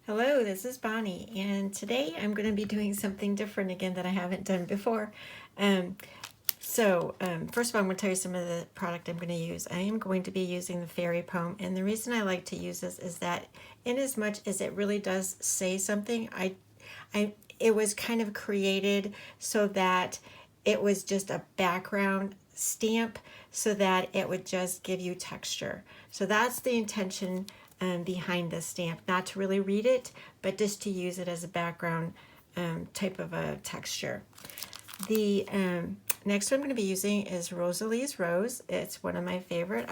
Hello, this is Bonnie, and today I'm going to be doing something different again that I haven't done before. First of all, I'm going to tell you some of the product I'm going to use. I am going to be using the Fairy Poem, and the reason I like to use this is that in as much as it really does say something, it was kind of created so that it was just a background stamp so that it would just give you texture. So that's the intention behind this stamp, not to really read it, but just to use it as a background type of a texture. The next one I'm going to be using is Rosalie's Rose. It's one of my favorite.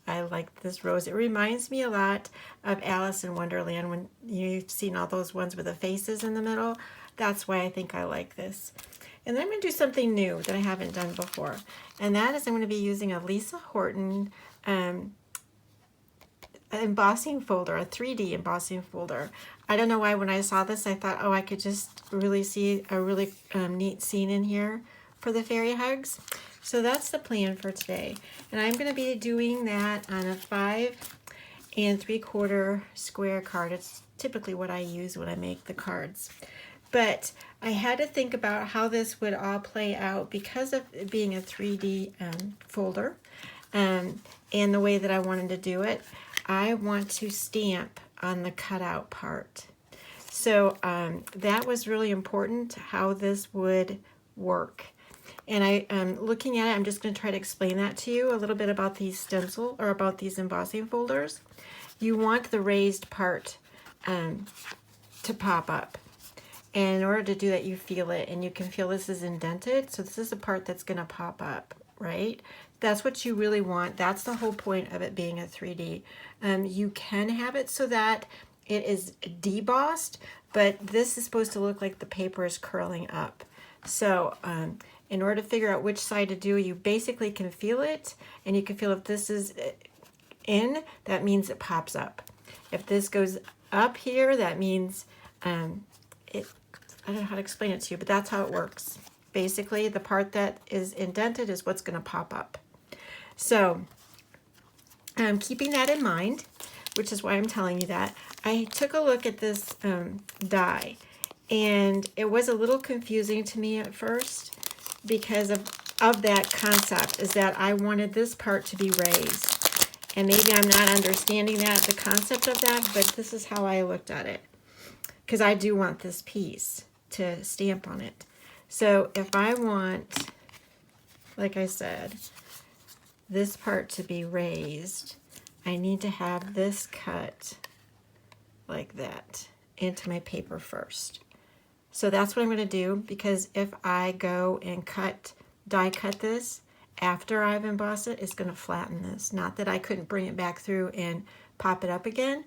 I like this rose. It reminds me a lot of Alice in Wonderland when you've seen all those ones with the faces in the middle. That's why I think I like this. And then I'm going to do something new that I haven't done before. And that is I'm going to be using a Lisa Horton embossing folder, a 3D embossing folder. I don't know why when I saw this I thought, oh, I could just really see a really neat scene in here for the fairy hugs. So that's the plan for today. And I'm going to be doing that on a 5 3/4 square card. It's typically what I use when I make the cards. But I had to think about how this would all play out because of it being a 3D folder and the way that I wanted to do it. I want to stamp on the cutout part. So that was really important, how this would work. And looking at it, I'm just going to try to explain that to you a little bit about these stencil or about these embossing folders. You want the raised part to pop up. And in order to do that, you feel it, and you can feel this is indented. So this is the part that's going to pop up, right? That's what you really want. That's the whole point of it being a 3D. You can have it so that it is debossed, but this is supposed to look like the paper is curling up. So in order to figure out which side to do, you basically can feel it, and you can feel if this is in, that means it pops up. If this goes up here, that means I don't know how to explain it to you, but that's how it works. Basically, the part that is indented is what's going to pop up. So keeping that in mind, which is why I'm telling you that, I took a look at this die, and it was a little confusing to me at first because of that concept, is that I wanted this part to be raised. And maybe I'm not understanding the concept of that, but this is how I looked at it. Because I do want this piece to stamp on it. So if I want, like I said, this part to be raised, I need to have this cut like that into my paper first. So that's what I'm going to do, because if I go and die cut this after I've embossed it, it's going to flatten this. Not that I couldn't bring it back through and pop it up again,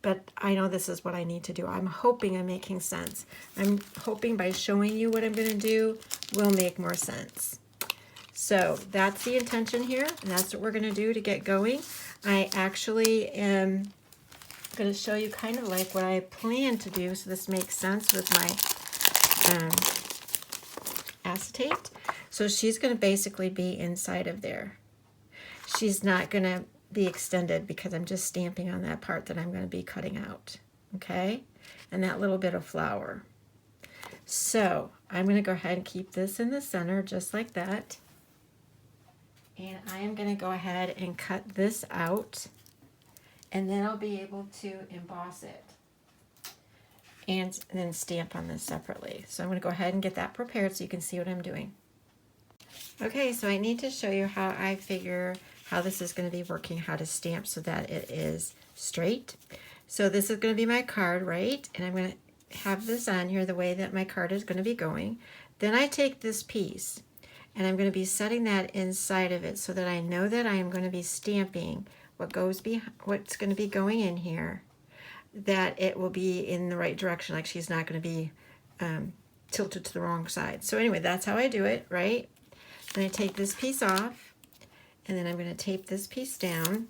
but I know this is what I need to do. I'm hoping I'm making sense. I'm hoping by showing you what I'm going to do will make more sense. So that's the intention here, and that's what we're going to do to get going. I actually am going to show you kind of like what I plan to do, so this makes sense with my acetate. So she's going to basically be inside of there. She's not going to be extended because I'm just stamping on that part that I'm going to be cutting out, okay? And that little bit of flower. So I'm going to go ahead and keep this in the center just like that. And I am going to go ahead and cut this out, and then I'll be able to emboss it and then stamp on this separately. So I'm going to go ahead and get that prepared so you can see what I'm doing. Okay, so I need to show you how I figure how this is going to be working, how to stamp so that it is straight. So this is going to be my card, right? And I'm going to have this on here the way that my card is going to be going. Then I take this piece and I'm going to be setting that inside of it so that I know that I am going to be stamping what's going to be going in here, that it will be in the right direction, like she's not going to be tilted to the wrong side. So anyway, that's how I do it, right? Then I take this piece off, and then I'm going to tape this piece down.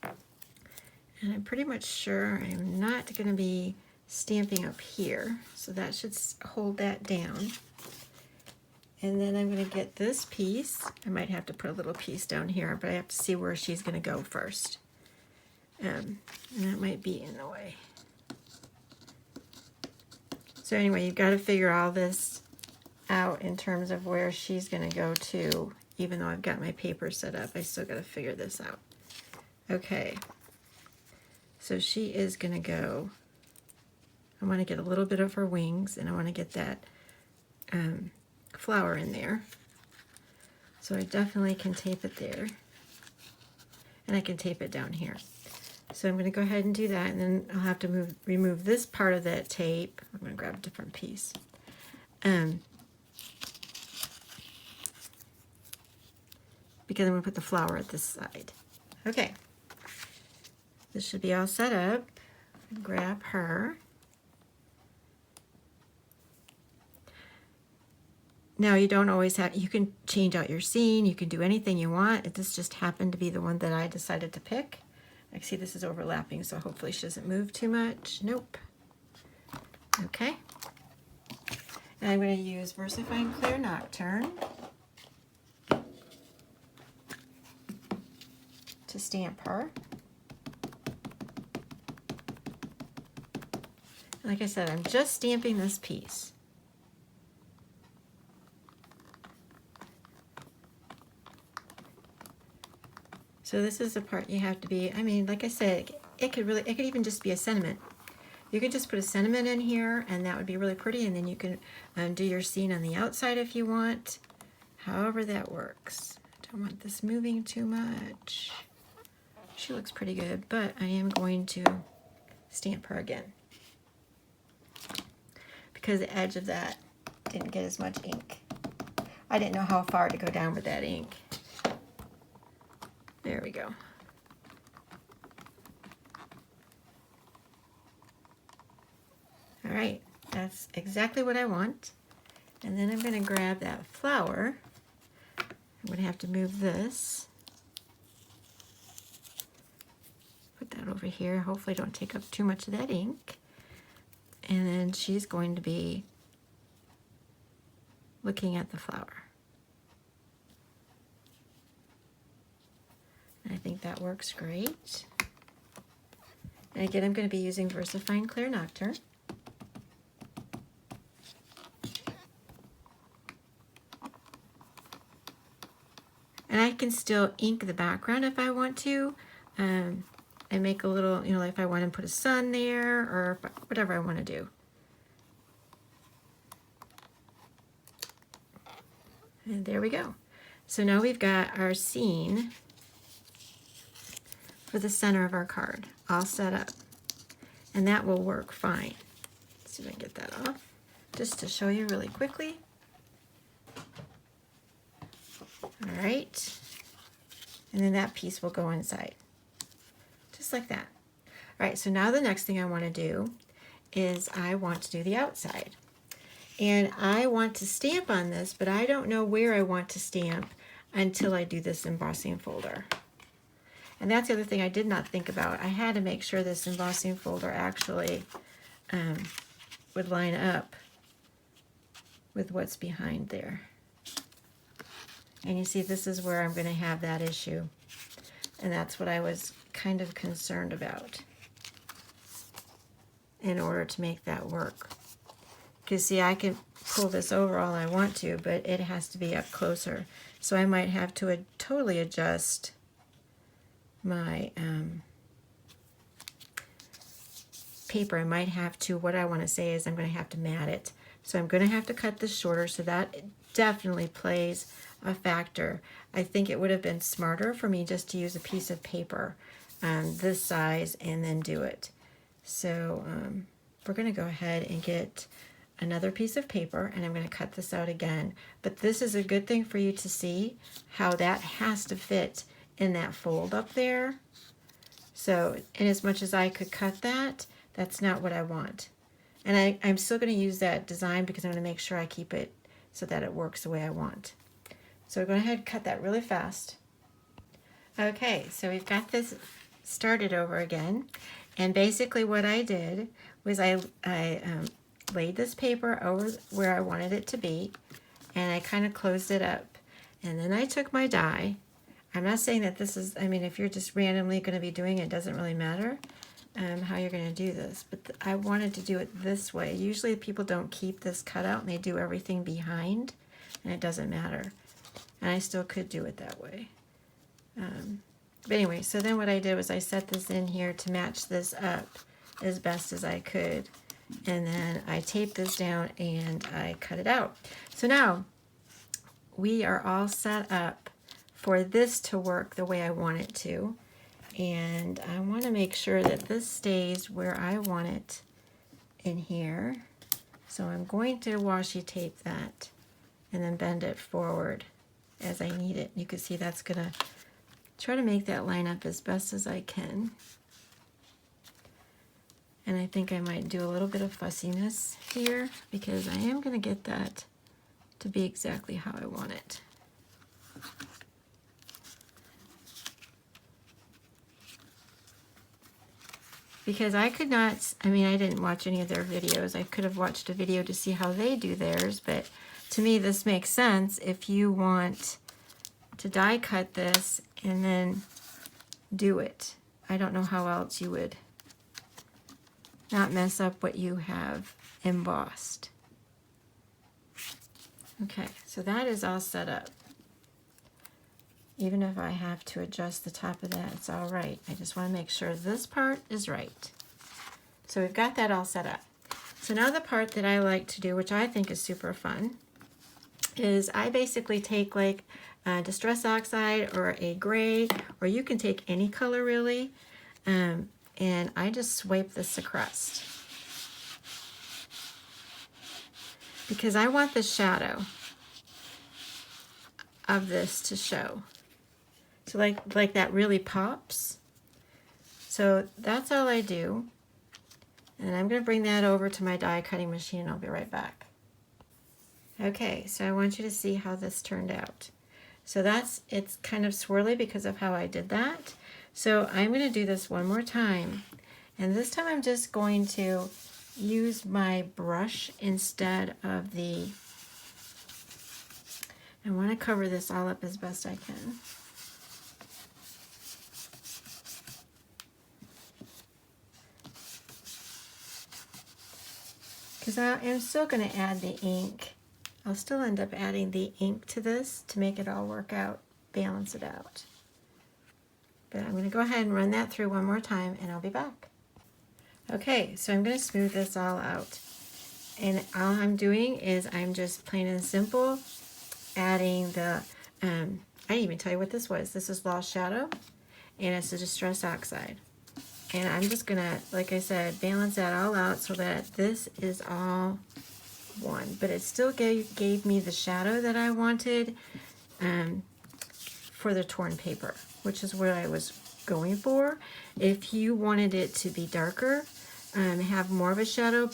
And I'm pretty much sure I'm not going to be stamping up here, so that should hold that down. And then I'm going to get this piece. I might have to put a little piece down here, but I have to see where she's going to go first. And that might be in the way. So anyway, you've got to figure all this out in terms of where she's going to go to. Even though I've got my paper set up, I still got to figure this out. Okay, so she is going to go, I want to get a little bit of her wings, and I want to get that flower in there. So I definitely can tape it there, and I can tape it down here. So I'm going to go ahead and do that, and then I'll have to remove this part of that tape. I'm going to grab a different piece. Because I'm going to put the flower at this side. Okay. This should be all set up. Grab her. Now you don't always have, you can change out your scene, you can do anything you want. This just happened to be the one that I decided to pick. I see this is overlapping, so hopefully she doesn't move too much. Nope. Okay. And I'm going to use VersaFine Clear Nocturne to stamp her. Like I said, I'm just stamping this piece. So this is the part you have to be, I mean, like I said, it could even just be a sentiment. You could just put a sentiment in here, and that would be really pretty, and then you can do your scene on the outside if you want. However that works. I don't want this moving too much. She looks pretty good, but I am going to stamp her again, because the edge of that didn't get as much ink. I didn't know how far to go down with that ink. There we go. All right, that's exactly what I want. And then I'm going to grab that flower. I'm going to have to move this. Put that over here. Hopefully don't take up too much of that ink. And then she's going to be looking at the flower. I think that works great. And again, I'm going to be using VersaFine Clear Nocturne. And I can still ink the background if I want to. And make a little, you know, if I want to put a sun there, or whatever I want to do. And there we go. So now we've got our scene for the center of our card all set up, and that will work fine. Let's see if I can get that off, just to show you really quickly. All right, and then that piece will go inside, just like that. All right, so now the next thing I want to do is I want to do the outside, and I want to stamp on this, but I don't know where I want to stamp until I do this embossing folder. And that's the other thing I did not think about. I had to make sure this embossing folder actually would line up with what's behind there. And you see, this is where I'm going to have that issue. And that's what I was kind of concerned about in order to make that work. Because see, I can pull this over all I want to, but it has to be up closer. So I might have to totally adjust my paper. I might have to, what I want to say is I'm going to have to mat it. So I'm going to have to cut this shorter, so that definitely plays a factor. I think it would have been smarter for me just to use a piece of paper this size and then do it. So we're going to go ahead and get another piece of paper, and I'm going to cut this out again. But this is a good thing for you to see how that has to fit in that fold up there. So, and as much as I could cut that, that's not what I want. And I'm still going to use that design because I'm going to make sure I keep it so that it works the way I want. So we're going to go ahead and cut that really fast. Okay, so we've got this started over again. And basically what I did was I laid this paper over where I wanted it to be, and I kind of closed it up. And then I took my die, I'm not saying that this is, I mean, if you're just randomly going to be doing it, it doesn't really matter how you're going to do this. But I wanted to do it this way. Usually people don't keep this cut out and they do everything behind, and it doesn't matter. And I still could do it that way. But anyway, so then what I did was I set this in here to match this up as best as I could. And then I taped this down and I cut it out. So now we are all set up for this to work the way I want it to. And I want to make sure that this stays where I want it in here. So I'm going to washi tape that and then bend it forward as I need it. You can see that's going to try to make that line up as best as I can. And I think I might do a little bit of fussiness here because I am going to get that to be exactly how I want it. Because I could not, I mean, I didn't watch any of their videos. I could have watched a video to see how they do theirs, but to me this makes sense if you want to die cut this and then do it. I don't know how else you would not mess up what you have embossed. Okay, so that is all set up. Even if I have to adjust the top of that, it's all right. I just want to make sure this part is right. So we've got that all set up. So now the part that I like to do, which I think is super fun, is I basically take like Distress Oxide or a gray, or you can take any color really, and I just swipe this across. Because I want the shadow of this to show. So like that really pops. So that's all I do. And I'm going to bring that over to my die cutting machine and I'll be right back. Okay, so I want you to see how this turned out. So it's kind of swirly because of how I did that. So I'm going to do this one more time. And this time I'm just going to use my brush instead of the, I want to cover this all up as best I can. Because I am still going to add the ink. I'll still end up adding the ink to this to make it all work out, balance it out. But I'm going to go ahead and run that through one more time and I'll be back. Okay, so I'm going to smooth this all out. And all I'm doing is I'm just plain and simple adding the, I didn't even tell you what this was. This is Lost Shadow and it's a Distress Oxide. And I'm just going to, like I said, balance that all out so that this is all one. But it still gave me the shadow that I wanted for the torn paper, which is what I was going for. If you wanted it to be darker, have more of a shadow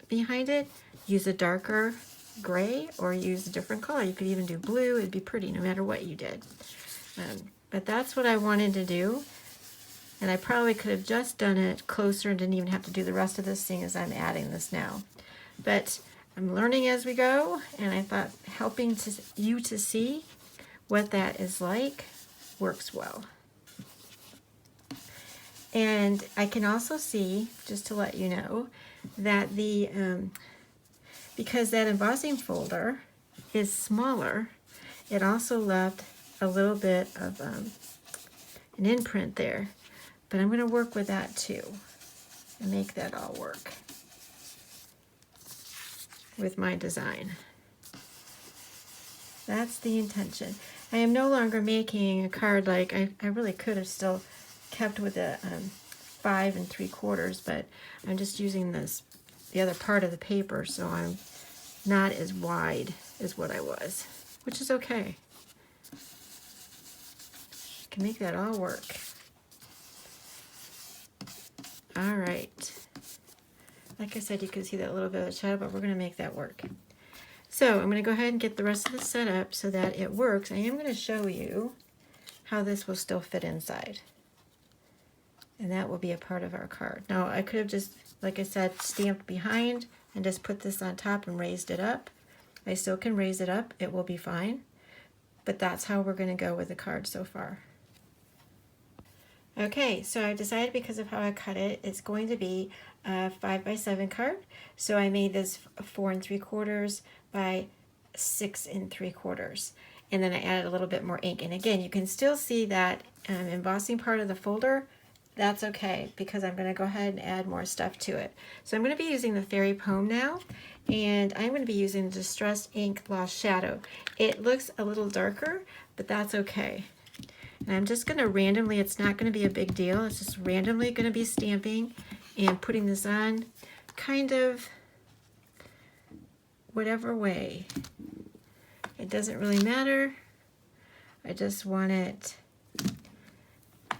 behind it, use a darker gray or use a different color. You could even do blue. It'd be pretty no matter what you did. But that's what I wanted to do. And I probably could have just done it closer and didn't even have to do the rest of this thing as I'm adding this now. But I'm learning as we go, and I thought helping you to see what that is like works well. And I can also see, just to let you know, that the because that embossing folder is smaller, it also left a little bit of an imprint there. But I'm going to work with that too and make that all work with my design. That's the intention. I am no longer making a card like I really could have still kept with a 5 3/4, but I'm just using the other part of the paper, so I'm not as wide as what I was, which is okay. I can make that all work. All right. Like I said, you can see that little bit of shadow, but we're going to make that work. So I'm going to go ahead and get the rest of this set up so that it works. I am going to show you how this will still fit inside. And that will be a part of our card. Now, I could have just, like I said, stamped behind and just put this on top and raised it up. I still can raise it up. It will be fine. But that's how we're going to go with the card so far. Okay, so I decided because of how I cut it, it's going to be a 5x7 card. So I made this 4 3/4 by 6 3/4. And then I added a little bit more ink. And again, you can still see that embossing part of the folder. That's okay, because I'm going to go ahead and add more stuff to it. So I'm going to be using the Fairy Poem now, and I'm going to be using Distressed Ink Lost Shadow. It looks a little darker, but that's okay. And I'm just going to randomly, it's not going to be a big deal, it's just randomly going to be stamping and putting this on kind of whatever way. It doesn't really matter. I just want it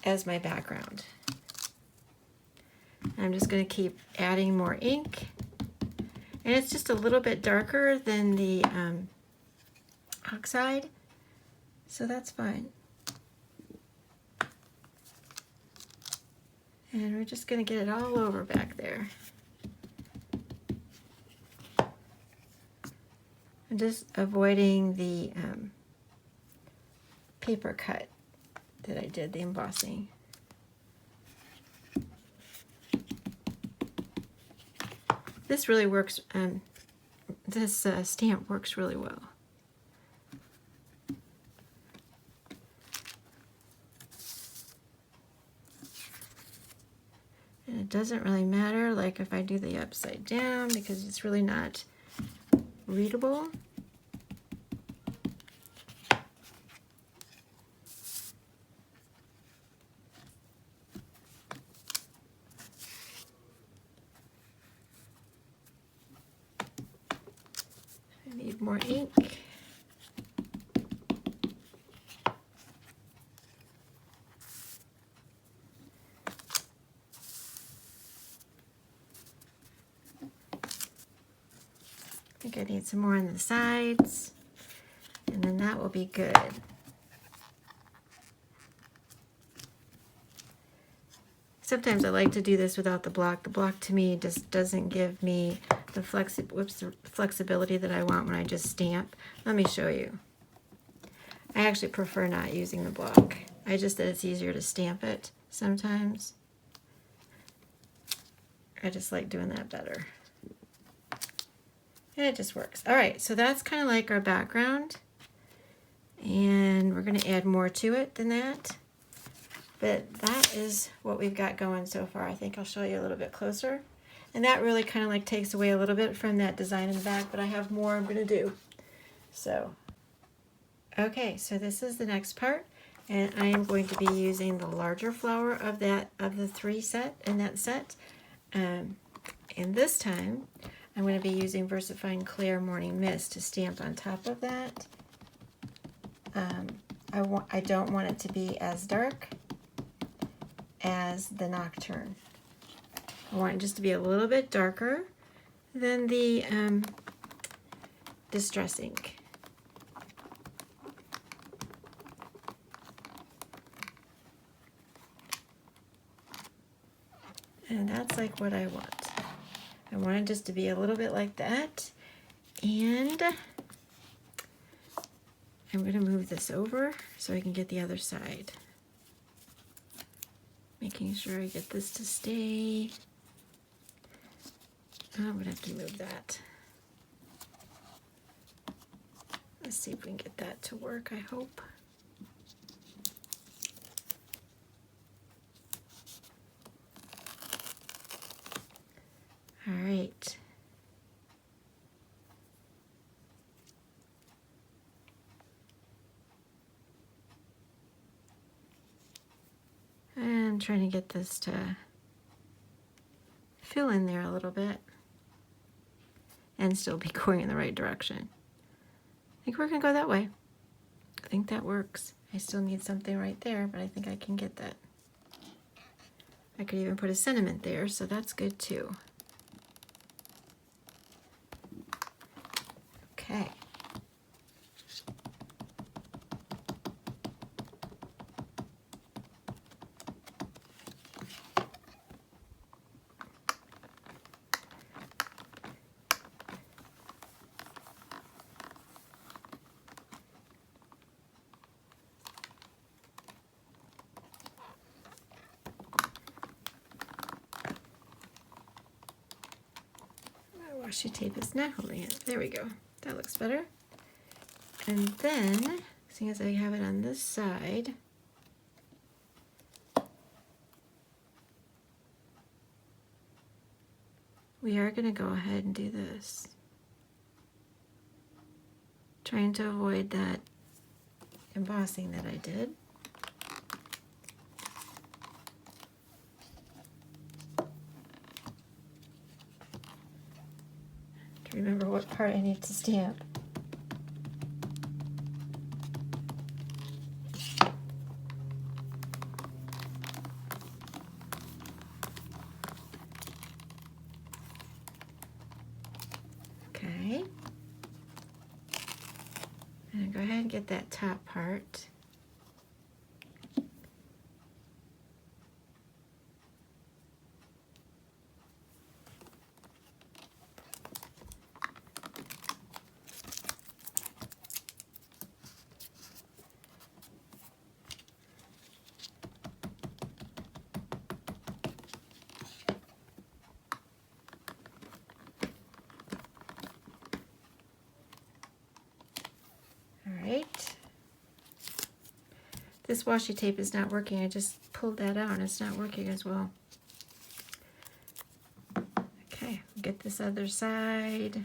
as my background. I'm just going to keep adding more ink. And it's just a little bit darker than the oxide, so that's fine. And we're just going to get it all over back there. I'm just avoiding the paper cut that I did, the embossing. This really works, this stamp works really well. And it doesn't really matter, like if I do the upside down, because it's really not readable. I need more ink. I think I need some more on the sides, and then that will be good. Sometimes I like to do this without the block. The block to me just doesn't give me the flexibility that I want when I just stamp. Let me show you. I actually prefer not using the block. I just that it's easier to stamp it sometimes. I just like doing that better. And it just works. All right, so that's kind of like our background. And we're going to add more to it than that. But that is what we've got going so far. I think I'll show you a little bit closer. And that really kind of like takes away a little bit from that design in the back, but I have more I'm going to do. So, okay, so this is the next part. And I am going to be using the larger flower of the 3 set in that set. And this time, I'm going to be using VersaFine Clear Morning Mist to stamp on top of that. I don't want it to be as dark as the Nocturne. I want it just to be a little bit darker than the Distress Ink. And that's like what I want. I want it just to be a little bit like that. And I'm going to move this over so I can get the other side. Making sure I get this to stay. I'm going to have to move that. Let's see if we can get that to work, I hope. All right. And I'm trying to get this to fill in there a little bit and still be going in the right direction. I think we're going to go that way. I think that works. I still need something right there, but I think I can get that. I could even put a sentiment there, so that's good too. Okay. washi tape is not holding it. There we go. That looks better. And then, seeing as I have it on this side, we are going to go ahead and do this. Trying to avoid that embossing that I did. To remember what part I need to stamp. Okay. And go ahead and get that top part. This washi tape is not working. I just pulled that out and it's not working as well. Okay, get this other side.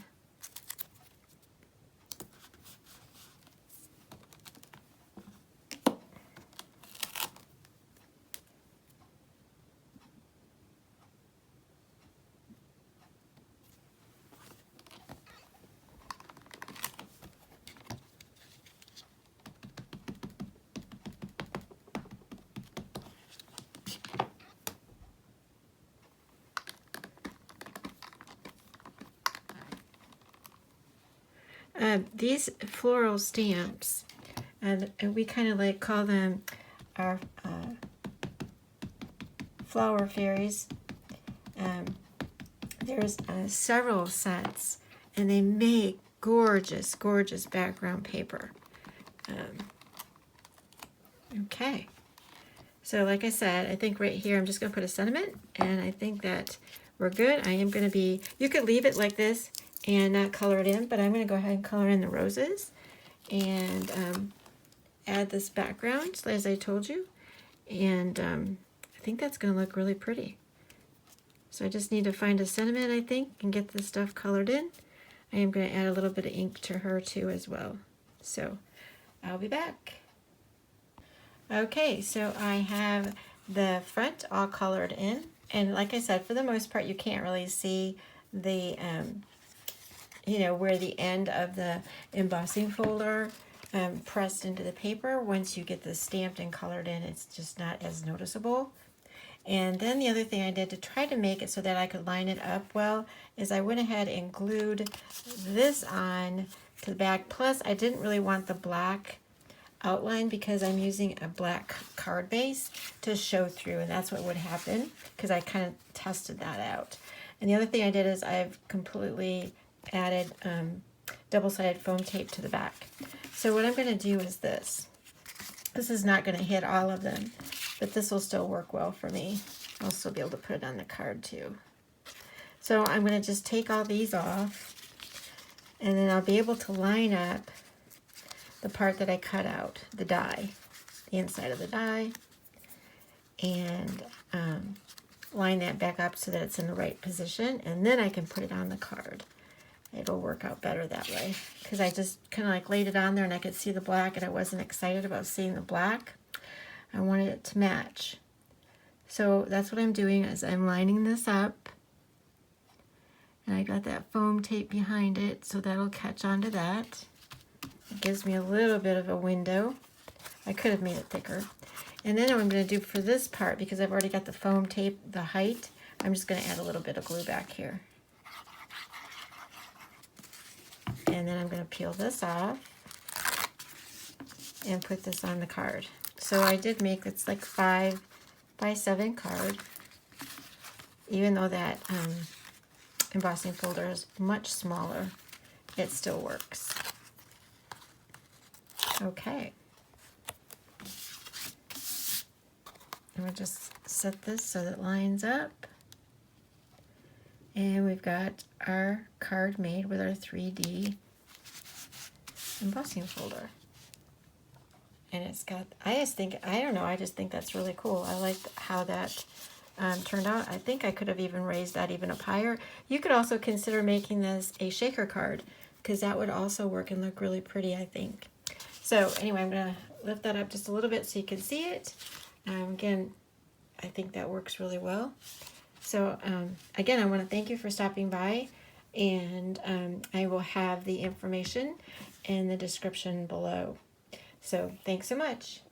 These floral stamps, and we kind of like call them our flower fairies. There's several sets, and they make gorgeous, gorgeous background paper. Okay, so like I said, I think right here I'm just going to put a sentiment, and I think that we're good. I am going to be, you could leave it like this and not color it in, but I'm going to go ahead and color in the roses and add this background as I told you, and I think that's going to look really pretty. So I just need to find a sentiment, I think, and get this stuff colored in. I am going to add a little bit of ink to her too as well. So I'll be back. Okay, so I have the front all colored in, and like I said, for the most part you can't really see the you know, where the end of the embossing folder pressed into the paper. Once you get this stamped and colored in, it's just not as noticeable. And then the other thing I did to try to make it so that I could line it up well is I went ahead and glued this on to the back. Plus, I didn't really want the black outline because I'm using a black card base to show through, and that's what would happen because I kind of tested that out. And the other thing I did is I've completely added double-sided foam tape to the back. So what I'm going to do is this. This is not going to hit all of them, but this will still work well for me. I'll still be able to put it on the card too. So I'm going to just take all these off, and then I'll be able to line up the part that I cut out, the die, the inside of the die, and line that back up so that it's in the right position, and then I can put it on the card. It'll work out better that way because I just kind of like laid it on there and I could see the black, and I wasn't excited about seeing the black. I wanted it to match. So that's what I'm doing is I'm lining this up, and I got that foam tape behind it, so that'll catch onto that. It gives me a little bit of a window. I could have made it thicker. And then what I'm going to do for this part, because I've already got the foam tape, the height, I'm just going to add a little bit of glue back here. And then I'm going to peel this off and put this on the card. So I did make, it's like 5x7 card, even though that embossing folder is much smaller, it still works. Okay. And we'll just set this so that it lines up. And we've got our card made with our 3D embossing folder. And it's got, I just think that's really cool. I like how that turned out. I think I could have even raised that even up higher. You could also consider making this a shaker card, because that would also work and look really pretty, I think. So anyway, I'm going to lift that up just a little bit so you can see it. Again, I think that works really well. So again, I want to thank you for stopping by, and I will have the information in the description below. So thanks so much.